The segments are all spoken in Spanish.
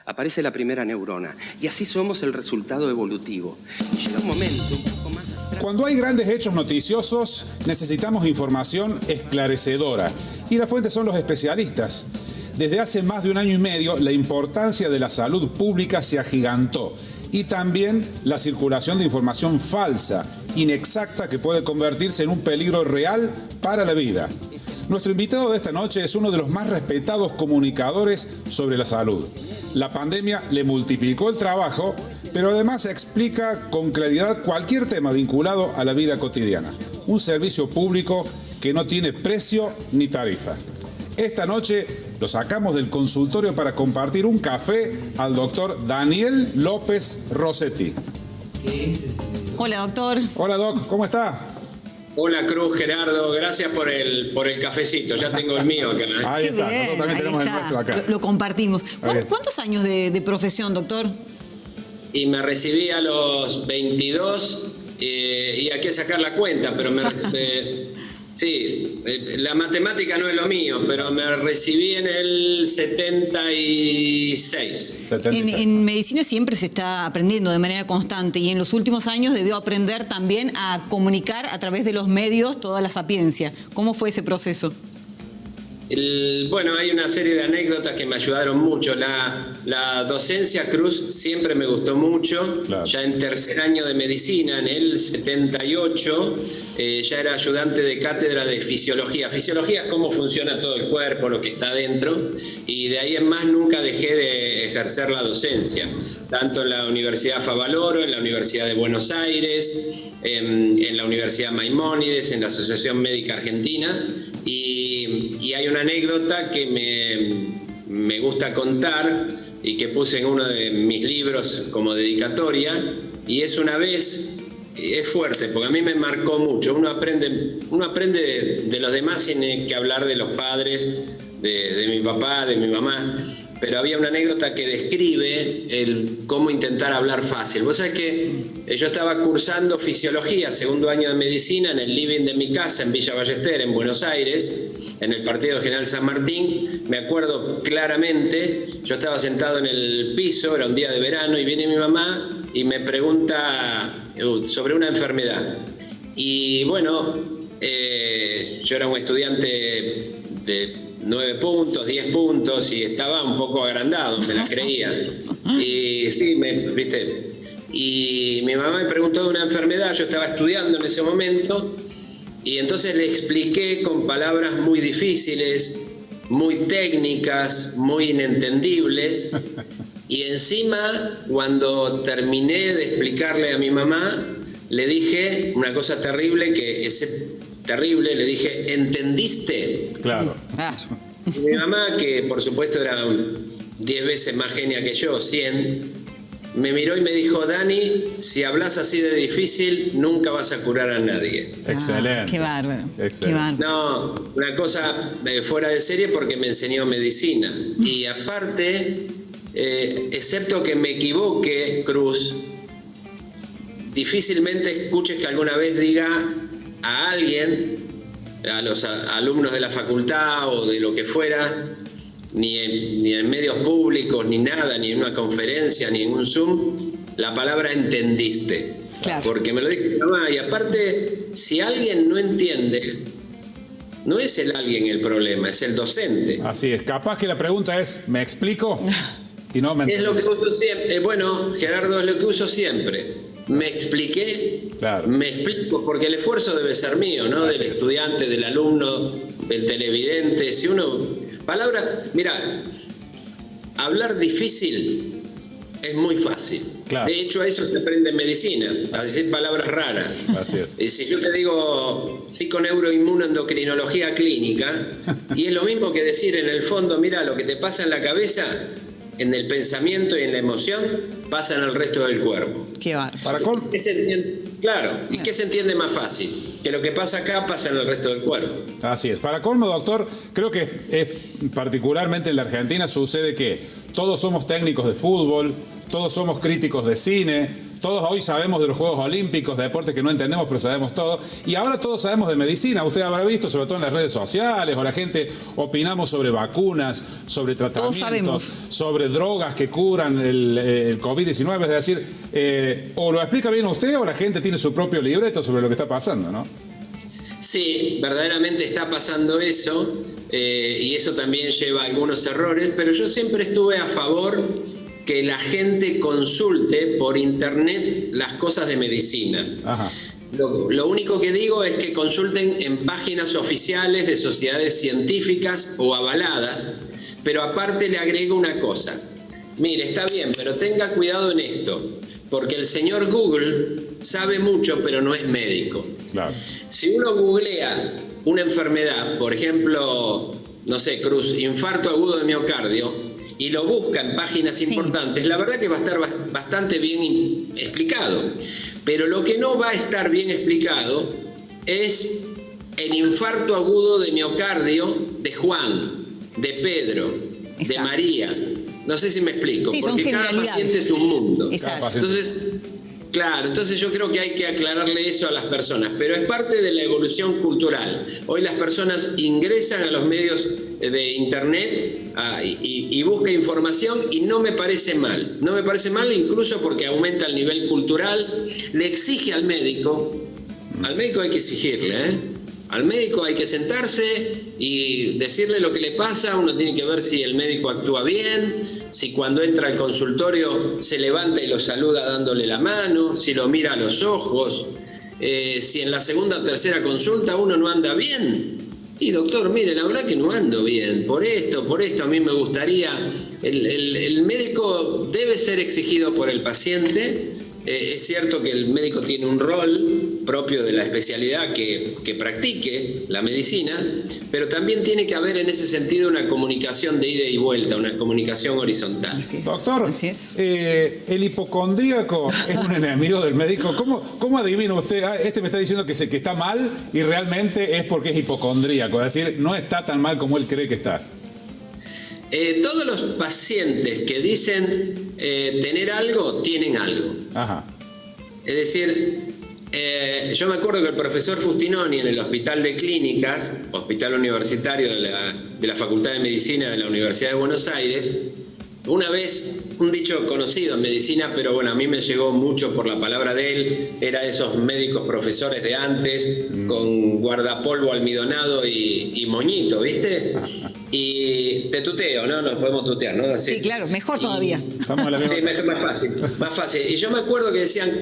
Aparece la primera neurona y así somos el resultado evolutivo. Y llega un momento un poco más... Cuando hay grandes hechos noticiosos, necesitamos información esclarecedora. Y la fuente son los especialistas. Desde hace más de 1 año y medio, la importancia de la salud pública se agigantó. Y también la circulación de información falsa, inexacta, que puede convertirse en un peligro real para la vida. Nuestro invitado de esta noche es uno de los más respetados comunicadores sobre la salud. La pandemia le multiplicó el trabajo, pero además explica con claridad cualquier tema vinculado a la vida cotidiana. Un servicio público que no tiene precio ni tarifa. Esta noche lo sacamos del consultorio para compartir un café al doctor Daniel López Rossetti. Hola, doctor. Hola, doc, ¿cómo está? Hola, Cruz, Gerardo, gracias por el cafecito, ya tengo el mío acá. Ahí está, nosotros también tenemos el nuestro acá. Lo compartimos. ¿Cuántos años de profesión, doctor? Y me recibí a los 22 y hay que sacar la cuenta, pero sí, la matemática no es lo mío, pero me recibí en el 76. En medicina siempre se está aprendiendo de manera constante y en los últimos años debió aprender también a comunicar a través de los medios toda la sapiencia. ¿Cómo fue ese proceso? Bueno, hay una serie de anécdotas que me ayudaron mucho. La docencia, Cruz, siempre me gustó mucho. Claro. Ya en tercer año de medicina, en el 78, ya era ayudante de cátedra de fisiología. Fisiología es cómo funciona todo el cuerpo, lo que está dentro. Y de ahí en más nunca dejé de ejercer la docencia. Tanto en la Universidad Favaloro, en la Universidad de Buenos Aires, en la Universidad Maimónides, en la Asociación Médica Argentina. Y hay una anécdota que me gusta contar y que puse en uno de mis libros como dedicatoria, y es una vez, es fuerte, porque a mí me marcó mucho. Uno aprende de los demás sin que hablar de los padres, de mi papá, de mi mamá, pero había una anécdota que describe cómo intentar hablar fácil. Vos sabés que yo estaba cursando fisiología, segundo año de medicina, en el living de mi casa en Villa Ballester, en Buenos Aires, en el Partido General San Martín. Me acuerdo claramente, yo estaba sentado en el piso, era un día de verano, y viene mi mamá y me pregunta sobre una enfermedad. Y bueno, yo era un estudiante de 9 puntos, 10 puntos, y estaba un poco agrandado, me la creía. Y sí, ¿viste? Y mi mamá me preguntó de una enfermedad, yo estaba estudiando en ese momento, y entonces le expliqué con palabras muy difíciles, muy técnicas, muy inentendibles, y encima, cuando terminé de explicarle a mi mamá, le dije una cosa terrible, le dije, ¿entendiste? Claro. Y mi mamá, que por supuesto era 10 veces más genia que yo, 100, me miró y me dijo, Dani, si hablas así de difícil, nunca vas a curar a nadie. Excelente. Qué bárbaro. Excelente. Qué bárbaro. No, una cosa fuera de serie, porque me enseñó medicina. Y aparte, excepto que me equivoque, Cruz, difícilmente escuches que alguna vez diga a alguien, a los alumnos de la facultad o de lo que fuera, ni en medios públicos, ni nada, ni en una conferencia, ni en un Zoom, la palabra entendiste. Claro. Porque me lo dijo mi mamá. Y aparte, si alguien no entiende, no es el alguien el problema, es el docente. Así es. Capaz que la pregunta es, ¿me explico? Y no me Es lo que uso siempre. Bueno, Gerardo, es lo que uso siempre. ¿Me expliqué? Claro. Me explico, porque el esfuerzo debe ser mío, ¿no? Del estudiante, del alumno, del televidente. Si uno... Mira, hablar difícil es muy fácil. Claro. De hecho, eso se aprende en medicina, a decir palabras raras. Así es. Y si yo te digo psiconeuroinmunoendocrinología clínica, y es lo mismo que decir en el fondo, mira, lo que te pasa en la cabeza, en el pensamiento y en la emoción, pasa en el resto del cuerpo. Qué bárbaro. Para Claro, ¿y qué se entiende más fácil? Que lo que pasa acá pasa en el resto del cuerpo. Así es. Para colmo, doctor, creo que particularmente en la Argentina sucede que todos somos técnicos de fútbol, todos somos críticos de cine, todos hoy sabemos de los Juegos Olímpicos, de deportes que no entendemos, pero sabemos todo. Y ahora todos sabemos de medicina. Usted habrá visto, sobre todo en las redes sociales, o la gente opinamos sobre vacunas, sobre tratamientos, sobre drogas que curan el COVID-19. Es decir, o lo explica bien usted o la gente tiene su propio libreto sobre lo que está pasando, ¿no? Sí, verdaderamente está pasando eso, y eso también lleva a algunos errores, pero yo siempre estuve a favor que la gente consulte por internet las cosas de medicina. Ajá. Lo único que digo es que consulten en páginas oficiales de sociedades científicas o avaladas, pero aparte le agrego una cosa. Mire, está bien, pero tenga cuidado en esto, porque el señor Google sabe mucho, pero no es médico. Claro. Si uno googlea una enfermedad, por ejemplo, no sé, Cruz, infarto agudo de miocardio, y lo busca en páginas importantes, la verdad que va a estar bastante bien explicado. Pero lo que no va a estar bien explicado es el infarto agudo de miocardio de Juan, de Pedro, de María. No sé si me explico, porque cada paciente es un mundo. Entonces, claro, entonces yo creo que hay que aclararle eso a las personas, pero es parte de la evolución cultural. Hoy las personas ingresan a los medios de internet y buscan información, y no me parece mal. No me parece mal incluso porque aumenta el nivel cultural, le exige al médico hay que exigirle, Al médico hay que sentarse y decirle lo que le pasa. Uno tiene que ver si el médico actúa bien, si cuando entra al consultorio se levanta y lo saluda dándole la mano, si lo mira a los ojos, si en la segunda o tercera consulta uno no anda bien. Y doctor, mire, la verdad que no ando bien, por esto a mí me gustaría. El médico debe ser exigido por el paciente. Es cierto que el médico tiene un rol propio de la especialidad que practique la medicina, pero también tiene que haber en ese sentido una comunicación de ida y vuelta, una comunicación horizontal. Doctor, el hipocondríaco es un enemigo del médico. ¿Cómo adivina usted? Este me está diciendo que está mal y realmente es porque es hipocondríaco, es decir, no está tan mal como él cree que está. Todos los pacientes que dicen tener algo, tienen algo. Ajá. Es decir, yo me acuerdo que el profesor Fustinoni en el Hospital de Clínicas, Hospital Universitario de la Facultad de Medicina de la Universidad de Buenos Aires, una vez, un dicho conocido en medicina, pero bueno, a mí me llegó mucho por la palabra de él, era esos médicos profesores de antes, con guardapolvo almidonado y moñito, ¿viste? Y te tuteo, ¿no? Nos podemos tutear, ¿no? Así. Sí, claro, mejor todavía. Estamos en la misma. Sí, más fácil. Y yo me acuerdo que decían,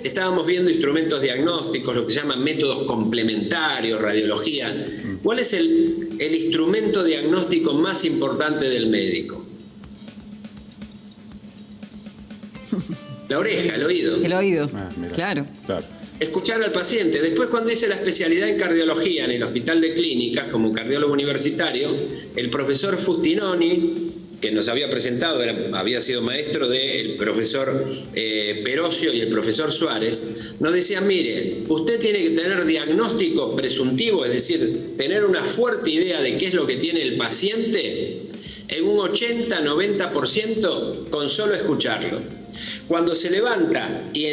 estábamos viendo instrumentos diagnósticos, lo que se llaman métodos complementarios, radiología. ¿Cuál es el instrumento diagnóstico más importante del médico? La oreja, el oído. El oído, claro. Escuchar al paciente. Después, cuando hice la especialidad en cardiología en el Hospital de Clínicas como cardiólogo universitario, el profesor Fustinoni, que nos había presentado, había sido maestro del profesor Perocio y el profesor Suárez, nos decía, mire, usted tiene que tener diagnóstico presuntivo, es decir, tener una fuerte idea de qué es lo que tiene el paciente en un 80-90% con solo escucharlo. Cuando se levanta y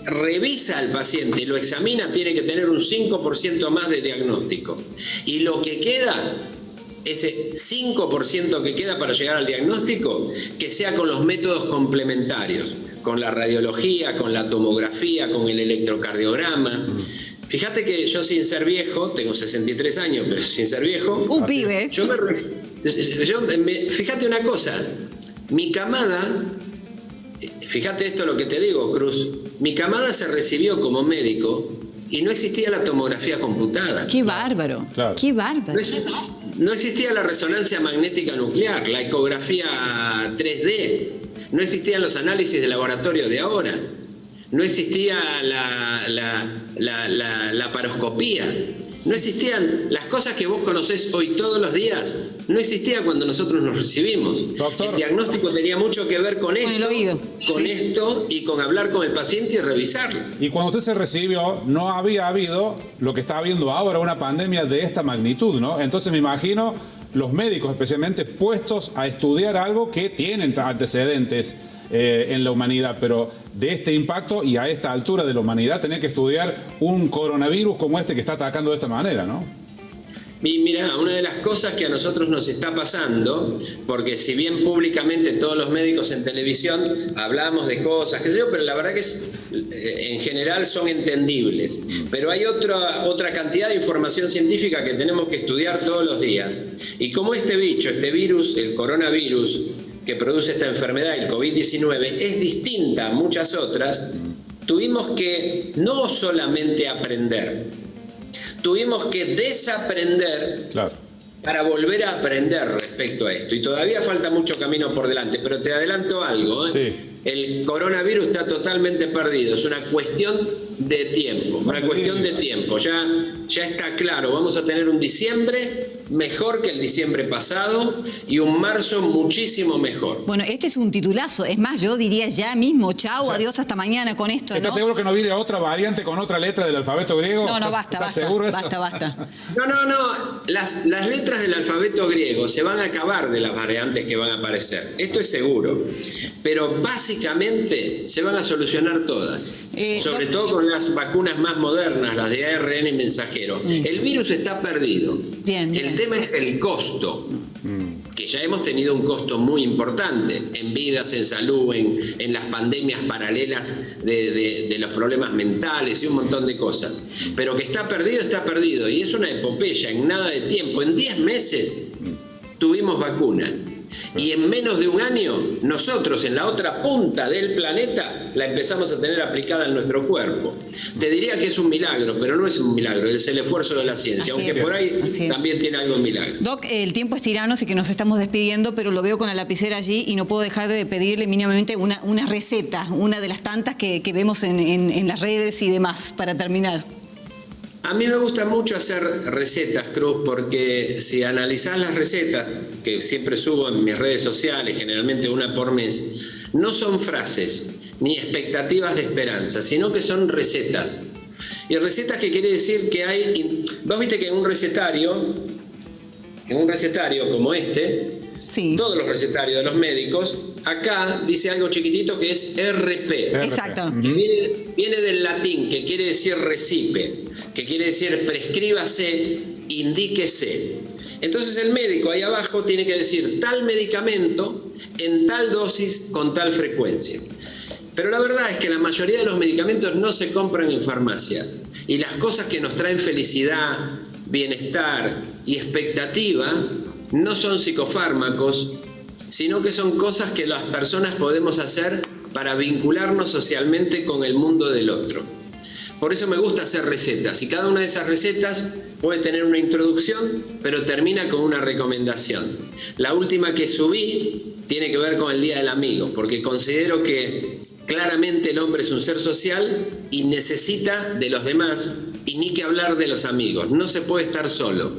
revisa al paciente y lo examina, tiene que tener un 5% más de diagnóstico. Y lo que queda, ese 5% que queda para llegar al diagnóstico, que sea con los métodos complementarios, con la radiología, con la tomografía, con el electrocardiograma. Fíjate que yo, sin ser viejo, tengo 63 años, pero sin ser viejo... Un pibe. Fíjate una cosa, mi camada... Fíjate esto lo que te digo, Cruz. Mi camada se recibió como médico y no existía la tomografía computada. ¡Qué bárbaro! Claro. ¡Qué bárbaro! No existía la resonancia magnética nuclear, la ecografía 3D. No existían los análisis de laboratorio de ahora. No existía la laparoscopía. No existían las cosas que vos conocés hoy todos los días. No existía cuando nosotros nos recibimos. Doctor. El diagnóstico tenía mucho que ver con esto, el oído. Con esto y con hablar con el paciente y revisarlo. Y cuando usted se recibió, no había habido lo que está habiendo ahora, una pandemia de esta magnitud, ¿no? Entonces me imagino los médicos especialmente puestos a estudiar algo que tienen antecedentes en la humanidad, pero de este impacto y a esta altura de la humanidad tener que estudiar un coronavirus como este que está atacando de esta manera, ¿no? Mira, una de las cosas que a nosotros nos está pasando, porque si bien públicamente todos los médicos en televisión hablamos de cosas, qué sé yo, pero la verdad que en general son entendibles. Pero hay otra cantidad de información científica que tenemos que estudiar todos los días. Y como este bicho, este virus, el coronavirus que produce esta enfermedad, el COVID-19, es distinta a muchas otras, tuvimos que no solamente aprender, tuvimos que desaprender, claro, para volver a aprender respecto a esto. Y todavía falta mucho camino por delante, pero te adelanto algo, ¿eh? Sí. El coronavirus está totalmente perdido, es una cuestión de tiempo, una cuestión de tiempo. Ya está claro, vamos a tener un diciembre mejor que el diciembre pasado y un marzo muchísimo mejor. Bueno, este es un titulazo, es más, yo diría ya mismo, chau, o sea, adiós, hasta mañana con esto, ¿Estás seguro que no viene otra variante con otra letra del alfabeto griego? No, basta, seguro eso? Basta. No, las letras del alfabeto griego se van a acabar de las variantes que van a aparecer, esto es seguro, pero básicamente se van a solucionar todas, sobre todo con las vacunas más modernas, las de ARN mensajero. El virus está perdido. Bien. El tema es el costo, que ya hemos tenido un costo muy importante en vidas, en salud, en las pandemias paralelas de los problemas mentales y un montón de cosas. Pero que está perdido y es una epopeya en nada de tiempo. En 10 meses tuvimos vacuna. Y en menos de un año, nosotros en la otra punta del planeta la empezamos a tener aplicada en nuestro cuerpo. Te diría que es un milagro, pero no es un milagro, es el esfuerzo de la ciencia, aunque por ahí también tiene algo de milagro. Doc, el tiempo es tirano, así que nos estamos despidiendo, pero lo veo con la lapicera allí y no puedo dejar de pedirle mínimamente una receta, una de las tantas que vemos en las redes y demás, para terminar. A mí me gusta mucho hacer recetas, Cruz, porque si analizás las recetas, que siempre subo en mis redes sociales, generalmente una por mes, no son frases ni expectativas de esperanza, sino que son recetas. Y recetas que quiere decir que hay... Vos viste que en un recetario como este, sí, todos los recetarios de los médicos, acá dice algo chiquitito que es RP. Exacto. Viene del latín, que quiere decir recipe, que quiere decir prescríbase, indíquese. Entonces el médico ahí abajo tiene que decir tal medicamento en tal dosis con tal frecuencia. Pero la verdad es que la mayoría de los medicamentos no se compran en farmacias. Y las cosas que nos traen felicidad, bienestar y expectativa no son psicofármacos, sino que son cosas que las personas podemos hacer para vincularnos socialmente con el mundo del otro. Por eso me gusta hacer recetas, y cada una de esas recetas puede tener una introducción, pero termina con una recomendación. La última que subí tiene que ver con el Día del Amigo, porque considero que claramente el hombre es un ser social y necesita de los demás, y ni que hablar de los amigos. No se puede estar solo.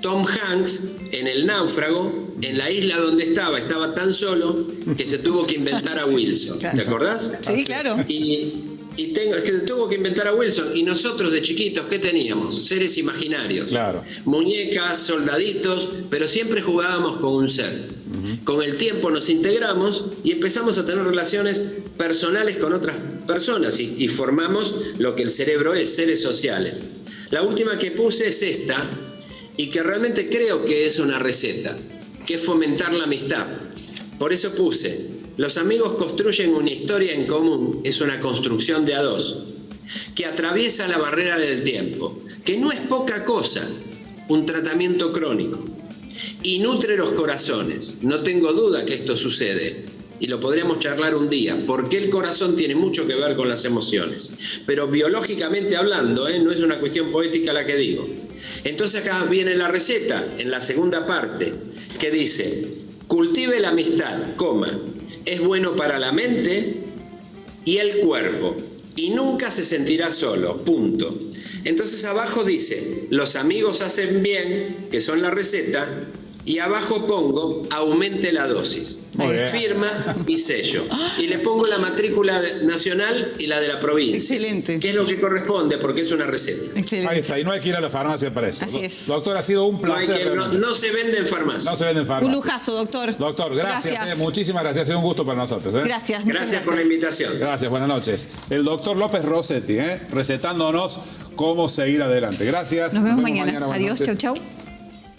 Tom Hanks, en El Náufrago, en la isla donde estaba tan solo que se tuvo que inventar a Wilson. ¿Te acordás? Sí, claro. Es que tuvo que inventar a Wilson. Y nosotros de chiquitos, ¿qué teníamos? Seres imaginarios. Claro. Muñecas, soldaditos, pero siempre jugábamos con un ser. Con el tiempo nos integramos y empezamos a tener relaciones personales con otras personas y formamos lo que el cerebro es, seres sociales. La última que puse es esta, y que realmente creo que es una receta, que es fomentar la amistad. Por eso puse: los amigos construyen una historia en común, es una construcción de a dos, que atraviesa la barrera del tiempo, que no es poca cosa, un tratamiento crónico, y nutre los corazones. No tengo duda que esto sucede, y lo podríamos charlar un día, porque el corazón tiene mucho que ver con las emociones. Pero biológicamente hablando, no es una cuestión poética la que digo. Entonces acá viene la receta, en la segunda parte, que dice: cultive la amistad, es bueno para la mente y el cuerpo, y nunca se sentirá solo, punto. Entonces abajo dice: los amigos hacen bien, que son la receta, y abajo pongo: aumente la dosis. Muy bien. firma y sello. Y le pongo la matrícula nacional y la de la provincia. Excelente. Que es lo que corresponde, porque es una receta. Excelente. Ahí está, y no hay que ir a la farmacia para eso. Así es. Doctor, ha sido un No, hay placer. que- no se vende en farmacia. No se vende en farmacia. Un lujazo, doctor. Doctor, gracias. Muchísimas gracias. Ha sido un gusto para nosotros. Gracias, muchas Gracias por la invitación. Gracias, buenas noches. El doctor López Rossetti, recetándonos cómo seguir adelante. Gracias. Nos vemos mañana. Buenas Adiós, noches. chau, chau.